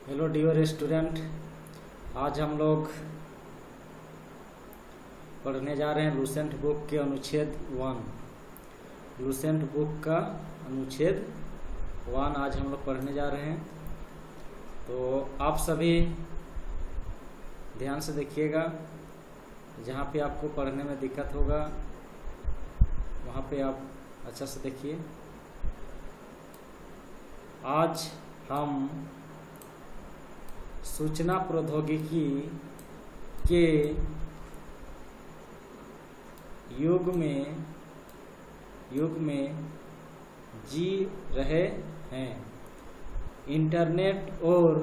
Hello dear student, आज हम लोग पढ़ने जा रहे हैं लूसेंट बुक के अनुच्छेद 1। लूसेंट बुक का अनुच्छेद 1 आज हम लोग पढ़ने जा रहे हैं। तो आप सभी ध्यान से देखिएगा, जहाँ पे आपको पढ़ने में दिक्कत होगा वहाँ पे आप अच्छा से देखिए। आज हम सूचना प्रौद्योगिकी के युग में जी रहे हैं। इंटरनेट और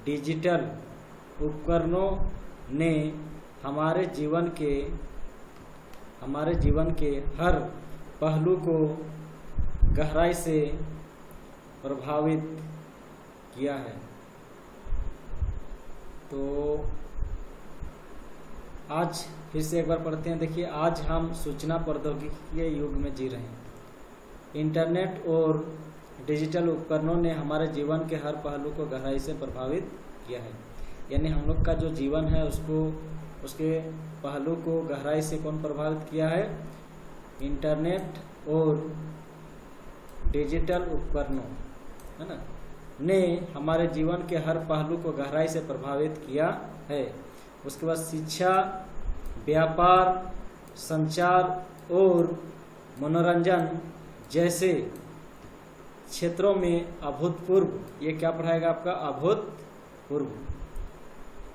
डिजिटल उपकरणों ने हमारे जीवन के हर पहलू को गहराई से प्रभावित किया है। तो आज फिर से एक बार पढ़ते हैं। देखिए, आज हम सूचना प्रौद्योगिकी के युग में जी रहे हैं। इंटरनेट और डिजिटल उपकरणों ने हमारे जीवन के हर पहलू को गहराई से प्रभावित किया है। यानी हम लोग का जो जीवन है उसके पहलू को गहराई से कौन प्रभावित किया है? इंटरनेट और डिजिटल उपकरणों, है ना, ने हमारे जीवन के हर पहलू को गहराई से प्रभावित किया है। उसके बाद शिक्षा, व्यापार, संचार और मनोरंजन जैसे क्षेत्रों में अभूतपूर्व, ये क्या पढ़ाएगा आपका?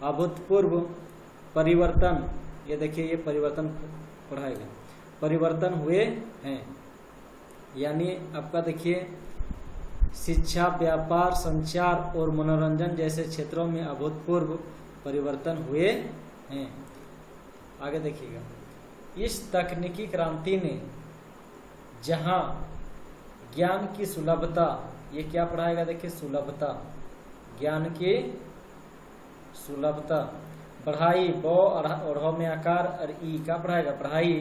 अभूतपूर्व परिवर्तन। ये देखिए, ये परिवर्तन पढ़ाएगा, परिवर्तन हुए हैं। यानी आपका देखिए, शिक्षा, व्यापार, संचार और मनोरंजन जैसे क्षेत्रों में अभूतपूर्व परिवर्तन हुए हैं। आगे देखिएगा, इस तकनीकी क्रांति ने जहां ज्ञान की सुलभता, ये क्या पढ़ाएगा? देखिए, सुलभता, ज्ञान की सुलभता बढ़ाई, और में आकार और ई का पढ़ाएगा पढ़ाई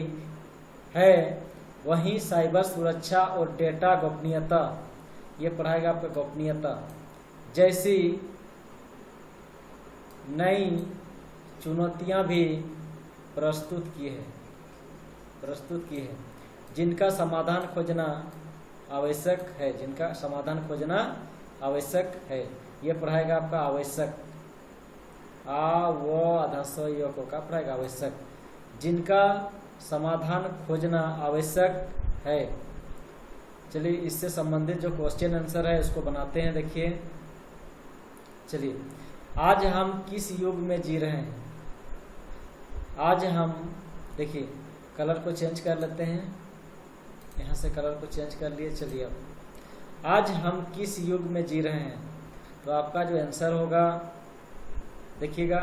है। वहीं साइबर सुरक्षा और डेटा गोपनीयता, ये पढ़ाएगा आपका गोपनीयता जैसी नई चुनौतियां भी प्रस्तुत की है, जिनका समाधान खोजना आवश्यक है। ये पढ़ाएगा आपका आवश्यक, का पढ़ाएगा आवश्यक, जिनका समाधान खोजना आवश्यक है। चलिए, इससे संबंधित जो क्वेश्चन आंसर है उसको बनाते हैं। देखिए, चलिए, आज हम किस युग में जी रहे हैं? आज हम, देखिए, कलर को चेंज कर लेते हैं, यहाँ से कलर को चेंज कर लिए। चलिए, अब आज हम किस युग में जी रहे हैं? तो आपका जो आंसर होगा, देखिएगा,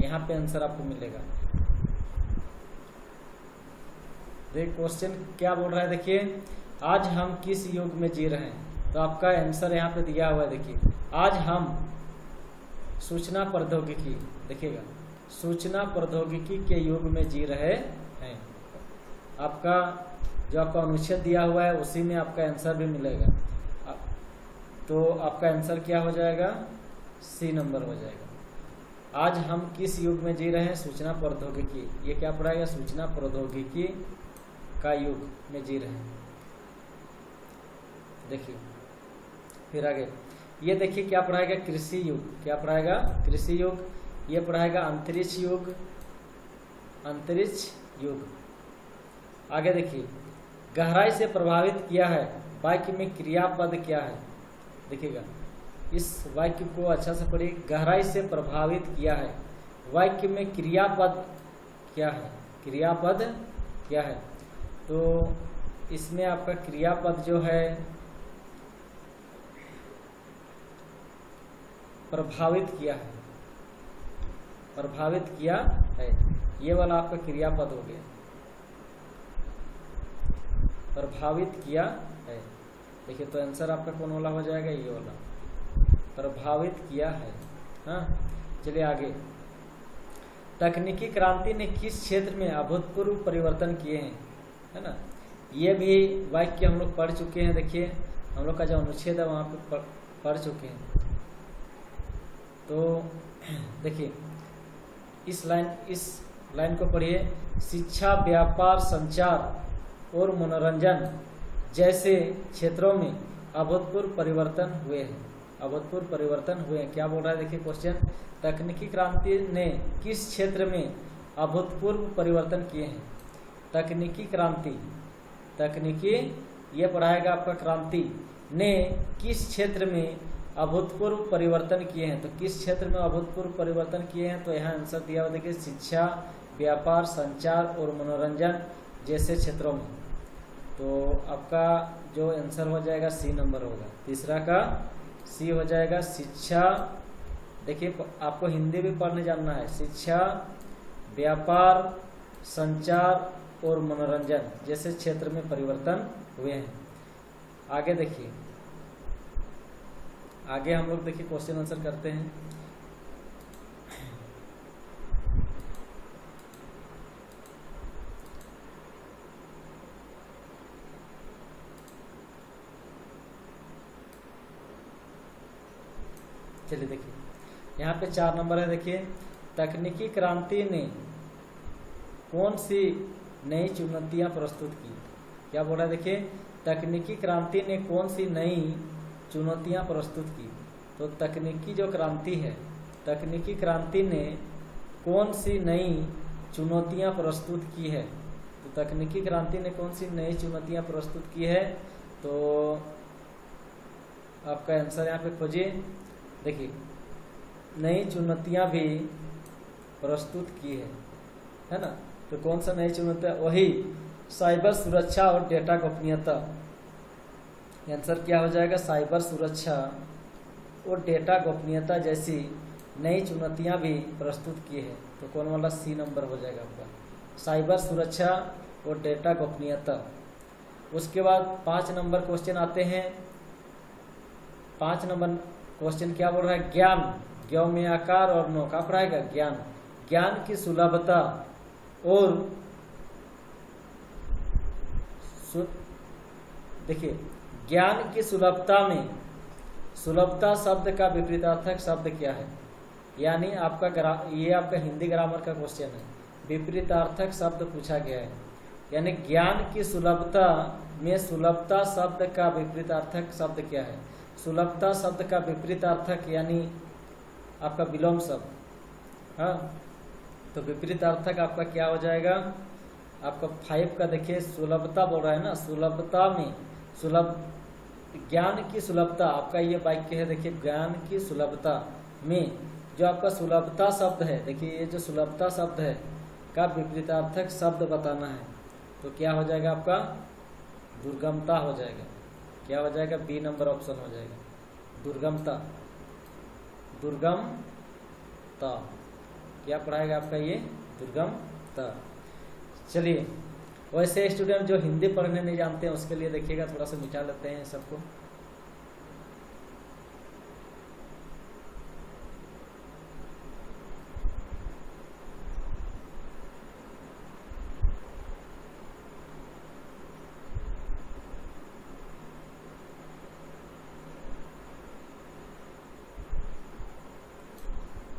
यहाँ पे आंसर आपको मिलेगा। देखिए, क्वेश्चन क्या बोल रहा है? देखिए, आज हम किस युग में जी रहे हैं? तो आपका आंसर यहाँ पे दिया हुआ है। देखिए, आज हम सूचना प्रौद्योगिकी, देखिएगा, सूचना प्रौद्योगिकी के युग में जी रहे हैं। आपका जो आपका अनुच्छेद दिया हुआ है उसी में आपका आंसर भी मिलेगा। तो आपका आंसर क्या हो जाएगा? सी नंबर हो जाएगा। आज हम किस युग में जी रहे हैं? सूचना प्रौद्योगिकी। ये क्या पढ़ाएगा? सूचना प्रौद्योगिकी का युग में जी रहे हैं। देखिए, फिर आगे ये देखिए क्या पढ़ाएगा? कृषि युग। क्या पढ़ाएगा? कृषि युग। ये पढ़ाएगा अंतरिक्ष युग। आगे देखिए, गहराई से प्रभावित किया है, वाक्य में क्रियापद क्या है? देखिएगा, इस वाक्य को अच्छा से पढ़िए। गहराई से प्रभावित किया है, वाक्य में क्रियापद क्या है? क्रियापद क्या है? तो इसमें आपका क्रियापद जो है प्रभावित किया है, ये वाला आपका क्रियापद हो गया, प्रभावित किया है। देखिए, तो आंसर आपका कौन वाला हो जाएगा? ये वाला, प्रभावित किया है। हाँ, चलिए आगे। तकनीकी क्रांति ने किस क्षेत्र में अभूतपूर्व परिवर्तन किए हैं? है ना, ये भी वाक्य हम लोग पढ़ चुके हैं। देखिए, हम लोग का जो अनुच्छेद है वहाँ पे पढ़ चुके हैं। तो देखिए इस लाइन को पढ़िए। शिक्षा, व्यापार, संचार और मनोरंजन जैसे क्षेत्रों में अभूतपूर्व परिवर्तन हुए हैं। अभूतपूर्व परिवर्तन हुए हैं, क्या बोल रहा है देखिए क्वेश्चन। तकनीकी क्रांति ने किस क्षेत्र में अभूतपूर्व परिवर्तन किए हैं। तकनीकी क्रांति, तकनीकी ये पढ़ाएगा आपका क्रांति ने किस क्षेत्र में अभूतपूर्व परिवर्तन किए हैं। तो किस क्षेत्र में अभूतपूर्व परिवर्तन किए हैं, तो यहाँ आंसर दिया हुआ देखिए शिक्षा, व्यापार, संचार और मनोरंजन जैसे क्षेत्रों में। तो आपका जो आंसर हो जाएगा सी नंबर होगा, तीसरा का सी हो जाएगा। शिक्षा, देखिए आपको हिंदी भी पढ़ने जानना है। शिक्षा, व्यापार, संचार और मनोरंजन जैसे क्षेत्र में परिवर्तन हुए हैं। आगे देखिए, आगे हम लोग देखिए क्वेश्चन आंसर करते हैं। चलिए देखिए यहाँ पे 4 नंबर है। देखिए तकनीकी क्रांति ने कौन सी नई चुनौतियां प्रस्तुत की। क्या बोल रहा है देखिए, तकनीकी क्रांति ने कौन सी नई चुनौतियां प्रस्तुत की। तो तकनीकी जो क्रांति है, तकनीकी क्रांति ने कौन सी नई चुनौतियां प्रस्तुत की है। तो तकनीकी क्रांति ने कौन सी नई चुनौतियां प्रस्तुत की है, तो आपका आंसर यहाँ पे खोजिए। देखिए नई चुनौतियां भी प्रस्तुत की है ना। तो कौन सा नई चुनौतियां, वही साइबर सुरक्षा और डेटा गोपनीयता। आंसर क्या हो जाएगा, साइबर सुरक्षा और डेटा गोपनीयता जैसी नई चुनौतियां भी प्रस्तुत की है। तो कौन वाला सी नंबर हो जाएगा आपका, साइबर सुरक्षा और डेटा गोपनीयता। उसके बाद 5 नंबर क्वेश्चन आते हैं। 5 नंबर क्वेश्चन क्या बोल रहा है, ज्ञान, ज्ञ में आकार और नो का पढ़ाएगा ज्ञान। ज्ञान की सुलभता और देखिए ज्ञान की सुलभता में, सुलभता शब्द का विपरीतार्थक शब्द क्या है। यानी आपका ये आपका हिंदी ग्रामर का क्वेश्चन है, विपरीतार्थक शब्द पूछा गया है। यानी ज्ञान की सुलभता में सुलभता शब्द का विपरीतार्थक शब्द क्या है। सुलभता शब्द का विपरीतार्थक यानी आपका विलोम शब्द। हाँ, तो विपरीतार्थक आपका क्या हो जाएगा, आपका 5 का देखिए सुलभता बोल रहा है ना। सुलभता में सुलभ, ज्ञान की सुलभता आपका ये वाक्य है। देखिए ज्ञान की सुलभता में जो आपका सुलभता शब्द है, देखिए ये जो सुलभता शब्द है का विपरीतार्थक शब्द बताना है। तो क्या हो जाएगा आपका, दुर्गमता हो जाएगा। क्या हो जाएगा, बी नंबर ऑप्शन हो जाएगा, दुर्गमता। दुर्गमता क्या पढ़ाएगा आपका ये, दुर्गमता। चलिए वैसे स्टूडेंट जो हिंदी पढ़ने नहीं जानते हैं उसके लिए देखिएगा थोड़ा सा मिटा लेते हैं सबको।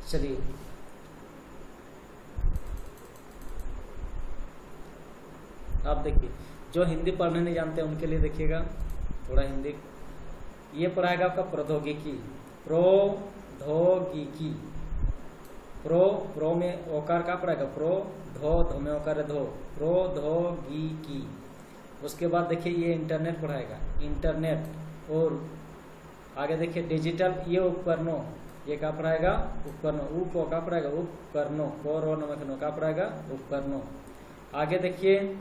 चलिए आप देखिए जो हिंदी पढ़ने नहीं जानते उनके लिए देखिएगा थोड़ा हिंदी। ये पढ़ाएगा आपका प्रौद्योगिकी, प्रौद्योगिकी। प्रो में ओकार का पढ़ाएगा, धो में ओकार है, धो, प्रौद्योगिकी। उसके बाद देखिए ये इंटरनेट पढ़ाएगा, इंटरनेट। और आगे देखिए डिजिटल, ये उपकरणों, ये क्या पढ़ाएगा, उपकरणों। उप का पढ़ाएगा, उपकरणों। को नमक नो का पढ़ाएगा, उपकरणों। आगे देखिए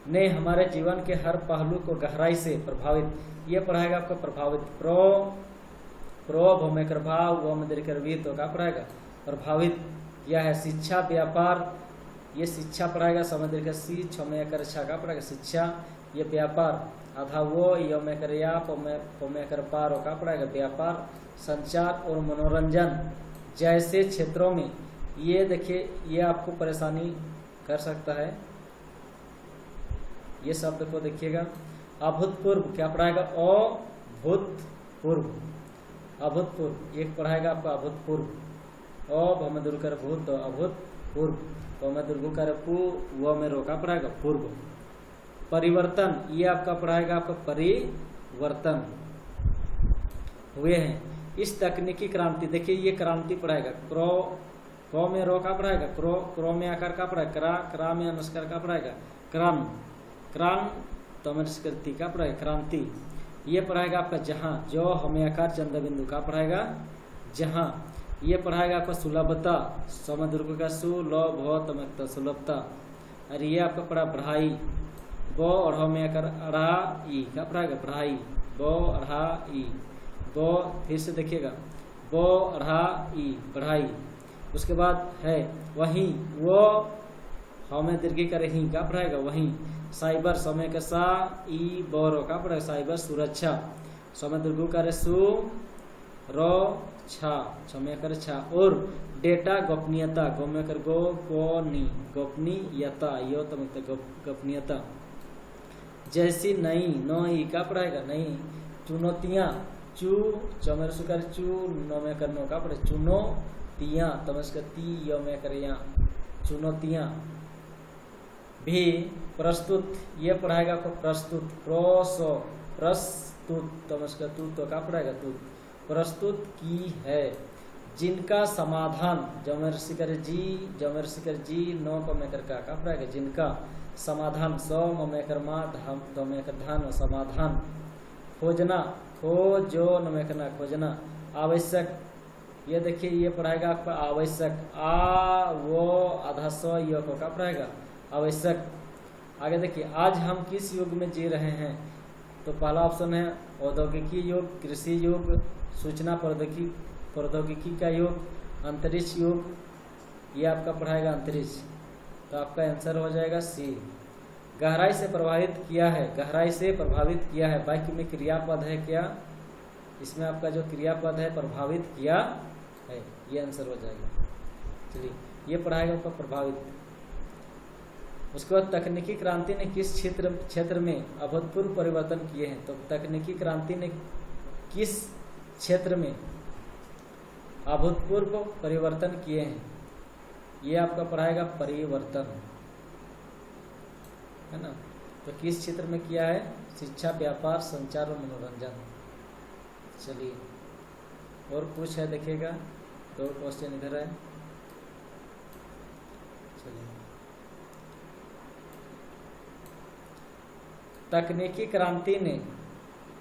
ने हमारे जीवन के हर पहलू को गहराई से प्रभावित, ये पढ़ाएगा आपका प्रभावित। प्रो भूमि कर भाव, वो में दीर्घ तो क्या पढ़ाएगा, प्रभावित किया है। शिक्षा, व्यापार, ये शिक्षा पढ़ाएगा, समय दीर्घ सी, छमें कर छा का पढ़ाएगा शिक्षा, ये व्यापार। आधा वो, यो में कर या, पोमे कर पार हो का पढ़ाएगा व्यापार। संचार और मनोरंजन जैसे क्षेत्रों में, ये देखिए ये आपको परेशानी कर सकता है। ये शब्द को देखिएगा, अभूतपूर्व क्या पढ़ाएगा, अभूतपूर्व। अभूतपूर्व, एक पढ़ाएगा आपका अभूतपूर्व, अ भ में दुर्ग कर भूत, अभूतपूर्व, प में दुर्ग कर पू, व में रोका पढ़ाएगा पूर्व। परिवर्तन, ये आपका पढ़ाएगा आपका परिवर्तन हुए हैं। इस तकनीकी क्रांति, देखिए ये क्रांति पढ़ाएगा, क्रो, क में रो का पढ़ाएगा क्रो, क्रो में आकार का पढ़ाएगा क्रा, क्रा में अनुस्कार का पढ़ाएगा क्रान, क्रान तमस्कृति का पढ़ाएगा क्रांति। ये पढ़ाएगा आपका जहां, जो हमें आकार चंद्र बिंदु का पढ़ाएगा जहां। ये पढ़ाएगा आपका सुलभता, समदुर्ग का सु, ल भ तमकता सुलभता। और ये आपका पढ़ा बढ़ाई, ब और हमें आकार अढ़ा ई का पढ़ाएगा बढ़ाई, ब अढ़ा ई, ब फिर से देखिएगा ब अढ़ा ई बढ़ाई। उसके बाद है वहीं, वो हमें दीर्घी का रही का पढ़ाएगा वहीं। साइबर, समय का सा, ई बोरो का पढ़ेगा साइबर सुरक्षा, समय दुर्गु का सु, रो छा, समय कर छा। और डेटा गोपनीयता, गो में कर गो, को नी, गोपनीयता, यो तम गोपनीयता। जैसी नई, नो ई का पढ़ाएगा नई। चुनौतियां, चू चमेर सुकर चू, नो में कर नो का पढ़े चुनौतियां, तमस्कर ती, यो में कर या चुनौतियां। भी प्रस्तुत, ये पढ़ाएगा आपको प्रस्तुत, प्रोसो प्रस्तुत, तमस्कर तू तो का पढ़ाएगा तू, प्रस्तुत की है। जिनका समाधान, जमर शिकर जी, जमर शिकर जी, नो को मेकर का पढ़ाएगा जिनका समाधान, सो मेकर मा, धाम दो मेकर धान, समाधान। खोजना, खोजो न मेकर ना खोजना। आवश्यक, ये देखिए ये पढ़ाएगा आपका आवश्यक, आ वो आधा सो यो को का पढ़ाएगा आवश्यक। आगे देखिए आज हम किस युग में जी रहे हैं, तो पहला ऑप्शन है औद्योगिकी युग, कृषि युग, सूचना प्रौद्योगिकी का युग, अंतरिक्ष युग। ये आपका पढ़ाएगा अंतरिक्ष, तो आपका आंसर हो जाएगा सी। गहराई से प्रभावित किया है, गहराई से प्रभावित किया है, वाक्य में क्रियापद है क्या, इसमें आपका जो क्रियापद है प्रभावित किया है, ये आंसर हो जाएगा। चलिए ये पढ़ाएगा आपका प्रभावित। उसके बाद तकनीकी क्रांति ने किस क्षेत्र में अभूतपूर्व परिवर्तन किए हैं, तो तकनीकी क्रांति ने किस क्षेत्र में अभूतपूर्व परिवर्तन किए हैं, ये आपका पढ़ाएगा परिवर्तन, है ना। तो किस क्षेत्र में किया है, शिक्षा, व्यापार, संचार और मनोरंजन। चलिए और कुछ है देखिएगा, दो क्वेश्चन इधर है। चलिए तकनीकी क्रांति ने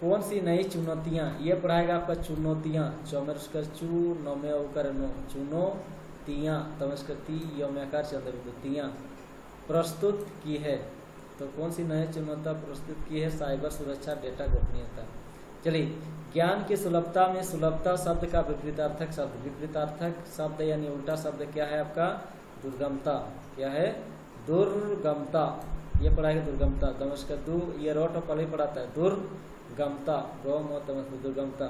कौन सी नई चुनौतियां, ये पढ़ाएगा आपका चुनौतियां, चौमेर चू, नौ में उकर नो, चुनौतियां, तमस्कर ती, यो में आकार चंद्रबुद्धियां प्रस्तुत की है। तो कौन सी नई चुनौतियां प्रस्तुत की है, साइबर सुरक्षा, डेटा गोपनीयता। चलिए ज्ञान की सुलभता में सुलभता शब्द का विपरीतार्थक शब्द, विपरीतार्थक शब्द यानी उल्टा शब्द क्या है आपका, दुर्गमता। क्या है, दुर्गमता। ये पढ़ाएगा दुर्गमता, तमस्कर दू, ये रोट पहले ही पढ़ाता है दुर्गमता, गौ मो तमस्कर दुर्गमता।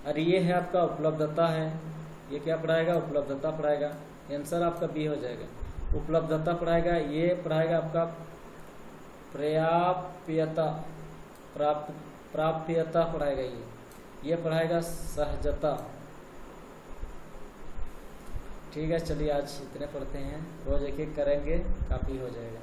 और ये है आपका उपलब्धता है, ये क्या पढ़ाएगा, उपलब्धता पढ़ाएगा। आंसर आपका बी हो जाएगा, उपलब्धता पढ़ाएगा। ये पढ़ाएगा आपका प्राप्यता, प्राप्यता पढ़ाएगा। ये पढ़ाएगा सहजता। ठीक है, चलिए आज इतने पढ़ते हैं, रोज एक एक करेंगे, काफी हो जाएगा।